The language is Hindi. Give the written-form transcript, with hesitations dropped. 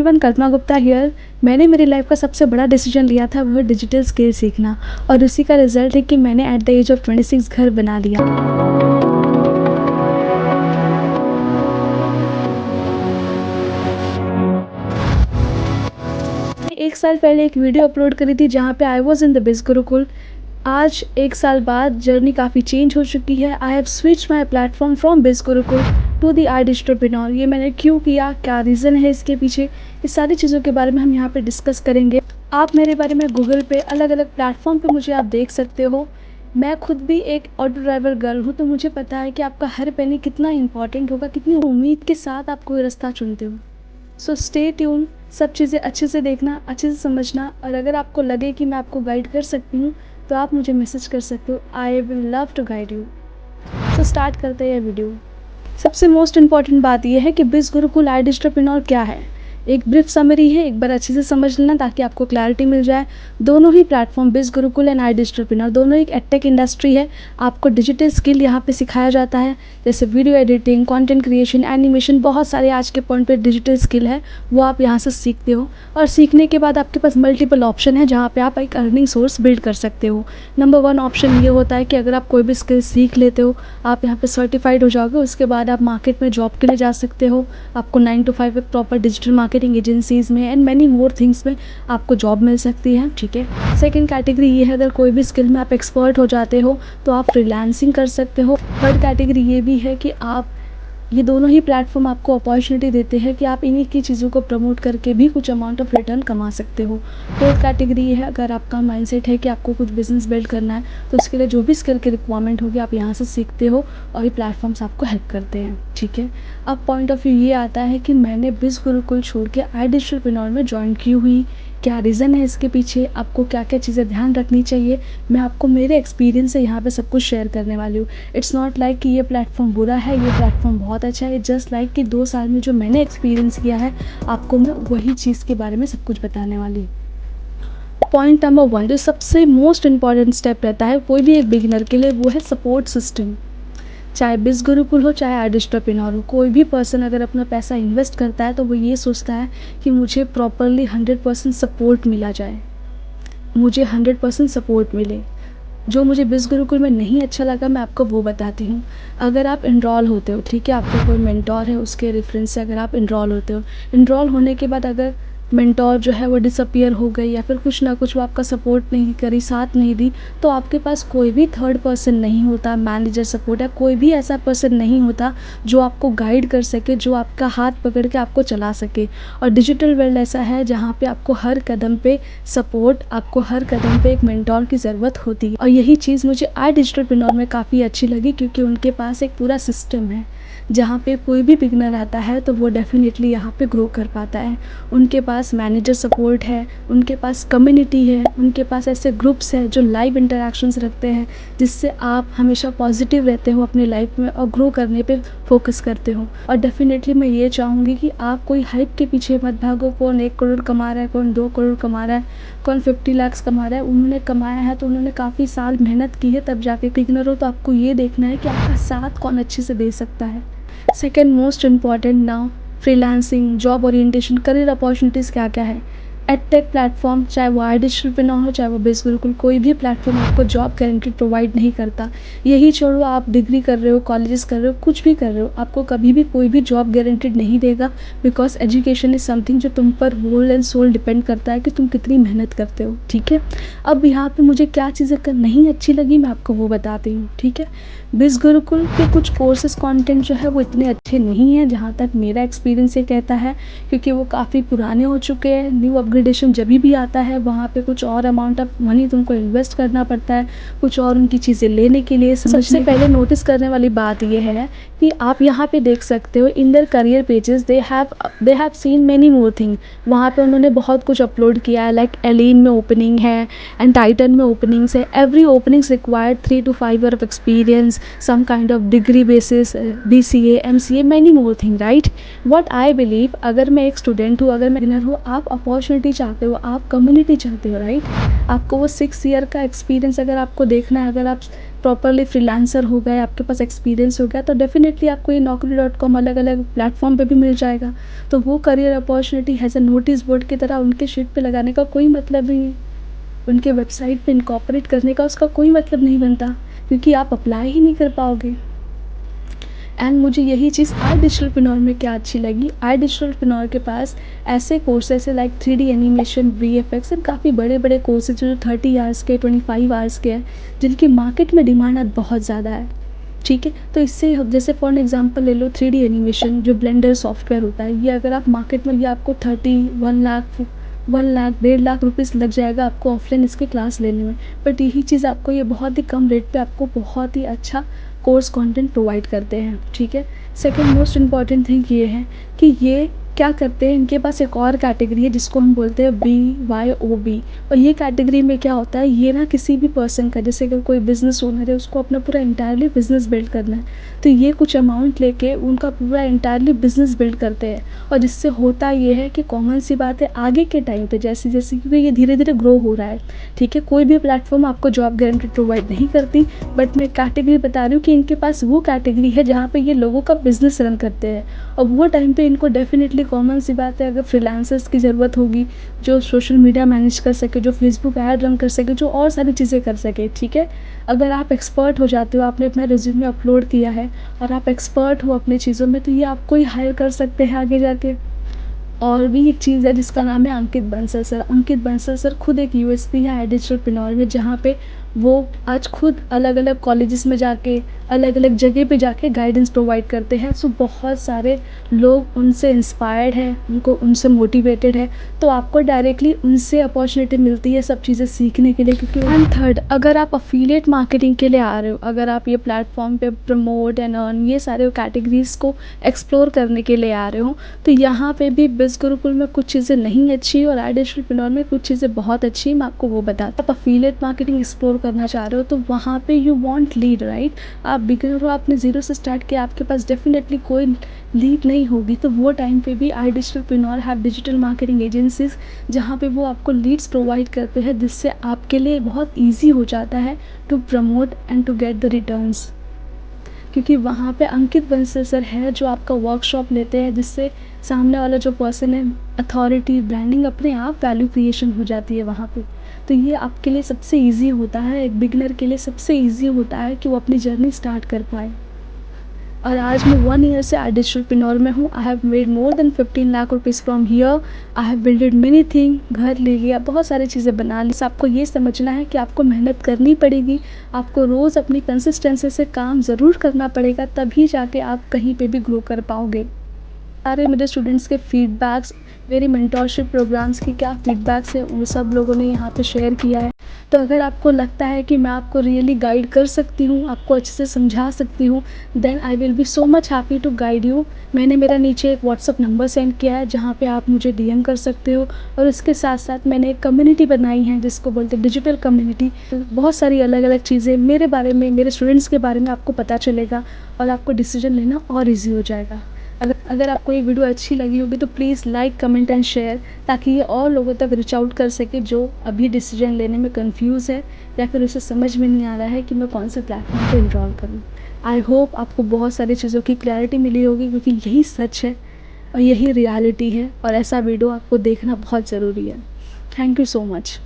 Everyone, Kalpana Gupta here. मैंने मेरी लाइफ का सबसे बड़ा डिसीजन लिया था, वो डिजिटल स्किल सीखना, और उसी का रिजल्ट है कि मैंने एट द एज ऑफ 26 घर बना लिया। एक साल पहले एक वीडियो अपलोड करी थी जहाँ पे आई वॉज इन द बिज गुरुकुल। आज एक साल बाद जर्नी काफ़ी चेंज हो चुकी है। I have switch my platform from बिज गुरुकुल टू दी iDigitalpreneur। ये मैंने क्यों किया, क्या रीज़न है इसके पीछे, इस सारी चीज़ों के बारे में हम यहाँ पे डिस्कस करेंगे। आप मेरे बारे में गूगल पे अलग अलग प्लेटफॉर्म पे मुझे आप देख सकते हो। मैं खुद भी एक ऑटो ड्राइवर गर्ल हूँ, तो मुझे पता है कि आपका हर पेनी कितना इंपॉर्टेंट होगा, कितनी उम्मीद के साथ आप कोई रास्ता चुनते हो। सो स्टे ट्यून, सब चीज़ें अच्छे से देखना, अच्छे से समझना, और अगर आपको लगे कि मैं आपको गाइड कर सकती हूँ तो आप मुझे मैसेज कर सकते हो। I will love to guide you. So start करते हैं ये वीडियो। सबसे मोस्ट इम्पॉर्टेंट बात यह है कि बिज गुरुकुल iDigitalpreneur क्या है। एक ब्रीफ समरी है, एक बार अच्छे से समझ लेना ताकि आपको क्लैरिटी मिल जाए। दोनों ही प्लेटफॉर्म बिज गुरुकुल एंड iDigitalpreneur दोनों एक एडटेक इंडस्ट्री है। आपको डिजिटल स्किल यहाँ पे सिखाया जाता है, जैसे video editing, content creation, animation, बहुत सारे आज के पॉइंट पे डिजिटल स्किल है, वो आप यहाँ से सीखते हो। और सीखने के बाद आपके पास मल्टीपल ऑप्शन है जहाँ पे आप एक अर्निंग सोर्स बिल्ड कर सकते हो। नंबर 1 ऑप्शन ये होता है कि अगर आप कोई भी स्किल सीख लेते हो, आप यहाँ पे सर्टिफाइड हो जाओगे, उसके बाद आप मार्केट में जॉब के लिए जा सकते हो। आपको 9 to 5 एक प्रॉपर डिजिटल मार्केटिंग एजेंसीज़ में एंड मैनी मोर थिंग्स में आपको जॉब मिल सकती है। ठीक है। सेकंड कैटेगरी ये है, अगर कोई भी स्किल में आप एक्सपर्ट हो जाते हो तो आप फ्रीलांसिंग कर सकते हो। थर्ड कैटेगरी ये भी है कि आप, ये दोनों ही प्लेटफॉर्म आपको अपॉर्चुनिटी देते हैं कि आप इन्हीं की चीज़ों को प्रमोट करके भी कुछ अमाउंट ऑफ रिटर्न कमा सकते हो। फोर्थ कैटेगरी ये है, अगर आपका माइंडसेट है कि आपको कुछ बिजनेस बिल्ड करना है तो उसके लिए जो भी स्किल की रिक्वायरमेंट होगी आप यहाँ से सीखते हो और ये प्लेटफॉर्म्स आपको हेल्प करते हैं। ठीक है। अब पॉइंट ऑफ व्यू ये आता है कि मैंने बिज गुरुकुल छोड़ के iDigitalpreneur में ज्वाइन की हुई, क्या रीज़न है इसके पीछे, आपको क्या क्या चीज़ें ध्यान रखनी चाहिए, मैं आपको मेरे एक्सपीरियंस से यहाँ पे सब कुछ शेयर करने वाली हूँ। इट्स नॉट लाइक कि ये प्लेटफॉर्म बुरा है, ये प्लेटफॉर्म बहुत अच्छा है। जस्ट लाइक कि 2 साल में जो मैंने एक्सपीरियंस किया है, आपको मैं वही चीज़ के बारे में सब कुछ बताने वाली हूँ। पॉइंट नंबर 1, जो सबसे मोस्ट इम्पॉर्टेंट स्टेप रहता है कोई भी एक बिगिनर के लिए, वो है सपोर्ट सिस्टम। चाहे बिज गुरुकुल हो, चाहे iDigitalpreneur हो, कोई भी पर्सन अगर अपना पैसा इन्वेस्ट करता है तो वो ये सोचता है कि मुझे प्रॉपरली 100% सपोर्ट मिला जाए, मुझे 100% सपोर्ट मिले। जो मुझे बिज गुरुकुल में नहीं अच्छा लगा मैं आपको वो बताती हूँ। अगर आप इनरोल होते हो, ठीक है, आपका कोई मेंटोर है, उसके रेफरेंस से अगर आप इनरोल होते हो, इनरोल होने के बाद अगर मेंटोर जो है वो डिसअपियर हो गई या फिर कुछ ना कुछ वो आपका सपोर्ट नहीं करी, साथ नहीं दी, तो आपके पास कोई भी थर्ड पर्सन नहीं होता, मैनेजर सपोर्ट है, कोई भी ऐसा पर्सन नहीं होता जो आपको गाइड कर सके, जो आपका हाथ पकड़ के आपको चला सके। और डिजिटल वर्ल्ड ऐसा है जहाँ पे आपको हर कदम पे सपोर्ट, आपको हर कदम पे एक मेंटोर की ज़रूरत होती है। और यही चीज़ मुझे iDigitalpreneur में काफ़ी अच्छी लगी, क्योंकि उनके पास एक पूरा सिस्टम है जहाँ पे कोई भी बिगनर आता है तो वो डेफिनेटली यहाँ पे ग्रो कर पाता है। उनके पास मैनेजर सपोर्ट है, उनके पास कम्युनिटी है, उनके पास ऐसे ग्रुप्स हैं जो लाइव इंटरेक्शंस रखते हैं, जिससे आप हमेशा पॉजिटिव रहते हो अपनी लाइफ में और ग्रो करने पे फोकस करते हो। और डेफिनेटली मैं ये चाहूँगी कि आप कोई हाइप के पीछे मत भागो। कौन 1 करोड़ कमा रहा है, कौन 2 करोड़ कमा रहा है, कौन 50 लाख कमा रहा है, उन्होंने कमाया है तो उन्होंने काफ़ी साल मेहनत की है तब जाके बिगिनर हो। तो आपको ये देखना है कि आपका साथ कौन अच्छे से दे सकता है। Second most important now, freelancing, job orientation, career opportunities क्या क्या है। एडटेक प्लेटफॉर्म, चाहे वो iDigitalpreneur हो, चाहे वो बिज गुरुकुल, कोई भी प्लेटफॉर्म आपको जॉब गारंटी प्रोवाइड नहीं करता। यही छोड़ो, आप डिग्री कर रहे हो, कॉलेजेस कर रहे हो, कुछ भी कर रहे हो, आपको कभी भी कोई भी जॉब गारंटीड नहीं देगा, बिकॉज एजुकेशन इज़ समथिंग जो तुम पर होल एंड सोल डिपेंड करता है कि तुम कितनी मेहनत करते हो। ठीक है। अब यहाँ पे मुझे क्या चीज़ें नहीं अच्छी लगी मैं आपको वो बताती हूँ। ठीक है। बिज गुरुकुल के कुछ कोर्सेज कंटेंट जो है वो इतने अच्छे नहीं हैं, जहाँ तक मेरा एक्सपीरियंस ये कहता है, क्योंकि वो काफ़ी पुराने हो चुके हैं। न्यू अपग्रेडेशन जब भी आता है वहाँ पे कुछ और अमाउंट ऑफ मनी तुमको इन्वेस्ट करना पड़ता है, कुछ और उनकी चीज़ें लेने के लिए। सबसे पहले नोटिस करने वाली बात ये है कि आप यहाँ पे देख सकते हो in their career pages they have seen many more thing. वहाँ पे उन्होंने बहुत कुछ अपलोड किया है, लाइक एलिन में ओपनिंग है एंड टाइटन में ओपनिंग्स है। Every openings required 3 to 5 year of experience, some kind of degree basis, BCA, MCA, many more thing, right? What I believe, अगर मैं एक स्टूडेंट हूँ, अगर मैं बिगिनर हूँ, आप अपॉर्चुनिटी चाहते हो, आप कम्युनिटी चाहते हो, राइट? आपको वो 6 ईयर का एक्सपीरियंस अगर आपको देखना है, अगर आप प्रॉपरली फ्रीलांसर हो गए, आपके पास एक्सपीरियंस हो गया, तो डेफिनेटली आपको ये naukri.com अलग अलग प्लेटफॉर्म पे भी मिल जाएगा। तो वो career opportunity has a notice board की तरह उनके शीट पे लगाने का कोई मतलब नहीं है, उनके वेबसाइट पे इनकॉर्पोरेट करने का उसका कोई मतलब नहीं बनता, क्योंकि आप अप्लाई ही नहीं कर पाओगे। एंड मुझे यही चीज़ आई डिजिटलप्रेन्योर में क्या अच्छी लगी, आई डिजिटलप्रेन्योर के पास ऐसे कोर्सेस है like 3D animation, VFX and काफ़ी बड़े बड़े कोर्सेज जो 30 आवर्स के, 25 आवर्स के हैं, जिनकी मार्केट में डिमांड आज बहुत ज़्यादा है। ठीक है, तो इससे जैसे फॉर एग्जांपल ले लो 3D एनिमेशन जो ब्लेंडर सॉफ्टवेयर होता है, ये अगर आप मार्केट में, ये आपको 1 लाख 1.5 लाख रुपीज़ लग जाएगा आपको ऑफलाइन इसकी क्लास लेने में। बट यही चीज़ आपको ये बहुत ही कम रेट पे आपको बहुत ही अच्छा कोर्स कंटेंट प्रोवाइड करते हैं। ठीक है, सेकंड मोस्ट इम्पॉर्टेंट थिंग ये है कि ये क्या करते हैं, इनके पास एक और कैटेगरी है जिसको हम बोलते हैं BYOB। और ये कैटेगरी में क्या होता है, ये ना किसी भी पर्सन का, जैसे अगर कोई बिज़नेस ओनर है उसको अपना पूरा इंटायरली बिज़नेस बिल्ड करना है, तो ये कुछ अमाउंट लेके उनका पूरा इंटायरली बिज़नेस बिल्ड करते हैं। और जिससे होता ये है कि कॉमन सी बात है, आगे के टाइम पे जैसे जैसे, क्योंकि ये धीरे धीरे ग्रो हो रहा है, ठीक है, कोई भी प्लेटफॉर्म आपको जॉब गारंटी प्रोवाइड नहीं करती, बट मैं कैटेगरी बता रही हूँ कि इनके पास वो कैटेगरी है जहाँ पे ये लोगों का बिज़नेस रन करते हैं। और वो टाइम पे इनको डेफिनेटली कॉमन सी बात है, अगर फ्रीलांसर्स की ज़रूरत होगी जो सोशल मीडिया मैनेज कर सके, जो फेसबुक ऐड रन कर सके, जो और सारी चीज़ें कर सके। ठीक है, अगर आप एक्सपर्ट हो जाते हो, आपने अपना रिज्यूमे अपलोड किया है और आप एक्सपर्ट हो अपनी चीज़ों में, तो ये आपको ही हायर कर सकते हैं आगे जाके। और भी एक चीज़ है जिसका नाम है अंकित बंसल सर। अंकित बंसल सर खुद एक यूएसपी है डिजिटलप्रेन्योर में, जहाँ पे वो आज खुद अलग अलग कॉलेजेस में जाके, अलग अलग जगह पे जाके गाइडेंस प्रोवाइड करते हैं। सो बहुत सारे लोग उनसे इंस्पायर्ड हैं, उनको उनसे मोटिवेटेड है, तो आपको डायरेक्टली उनसे अपॉर्चुनिटी मिलती है सब चीज़ें सीखने के लिए। क्योंकि एंड थर्ड, अगर आप अफिलिएट मार्केटिंग के लिए आ रहे हो, अगर आप ये प्लेटफॉर्म पे प्रमोट एंड अर्न ये सारे कैटेगरीज को एक्सप्लोर करने के लिए आ रहे हो, तो यहाँ पे भी बिज़ गुरुकुल में कुछ चीज़ें नहीं अच्छी और आई डिजिटलप्रेन्योर में कुछ चीज़ें बहुत अच्छी, मैं आपको वो बताता हूँ। आप अफिलिएट मार्केटिंग एक्सप्लोर करना चाह रहे हो तो वहाँ पे यू वांट लीड, राइट। आप बिगिनर हो, आपने ज़ीरो से स्टार्ट किया, आपके पास डेफिनेटली कोई लीड नहीं होगी, तो वो टाइम पे भी आई डिजिटलप्रेन्योर हैव डिजिटल मार्केटिंग एजेंसीज, जहाँ पे वो आपको लीड्स प्रोवाइड करते हैं, जिससे आपके लिए बहुत ईजी हो जाता है to promote and to get the returns. क्योंकि वहाँ पे अंकित बंसल सर है जो आपका वर्कशॉप लेते हैं, जिससे सामने वाला जो पर्सन है, अथॉरिटी, ब्रांडिंग, अपने आप वैल्यू क्रिएशन हो जाती है वहाँ पे। तो ये आपके लिए सबसे ईजी होता है, एक बिगनर के लिए सबसे ईजी होता है कि वो अपनी जर्नी स्टार्ट कर पाए। और आज मैं 1 ईयर से डिजिटलप्रेन्योर में हूँ। I have made more than 15 lakh rupees from here. I have builded many thing, घर ले लिया, बहुत सारी चीज़ें बना ली। बस आपको ये समझना है कि आपको मेहनत करनी पड़ेगी, आपको रोज़ अपनी कंसिस्टेंसी से काम ज़रूर करना पड़ेगा, तभी जाके आप कहीं पे भी ग्रो कर पाओगे। सारे मेरे स्टूडेंट्स के फीडबैक्स, मेरी मेंटोरशिप प्रोग्राम्स की क्या फीडबैक्स है, वो सब लोगों ने यहाँ पे शेयर किया है। तो अगर आपको लगता है कि मैं आपको रियली गाइड कर सकती हूँ, आपको अच्छे से समझा सकती हूँ, then I will be so much happy to guide you. मैंने मेरा नीचे एक व्हाट्सअप नंबर सेंड किया है जहाँ पे आप मुझे DM कर सकते हो। और इसके साथ साथ मैंने एक कम्युनिटी बनाई है जिसको बोलते हैं डिजिटल कम्युनिटी। बहुत सारी अलग अलग चीज़ें मेरे बारे में, मेरे स्टूडेंट्स के बारे में आपको पता चलेगा और आपको डिसीजन लेना और ईजी हो जाएगा। अगर आपको ये वीडियो अच्छी लगी होगी तो please like, comment and share, ताकि ये और लोगों तक रीच आउट कर सके जो अभी डिसीजन लेने में कंफ्यूज है या फिर उसे समझ में नहीं आ रहा है कि मैं कौन से प्लेटफॉर्म पे इनरोल करूँ। आई होप आपको बहुत सारी चीज़ों की क्लैरिटी मिली होगी, क्योंकि यही सच है और यही रियलिटी है, और ऐसा वीडियो आपको देखना बहुत ज़रूरी है। Thank you so much.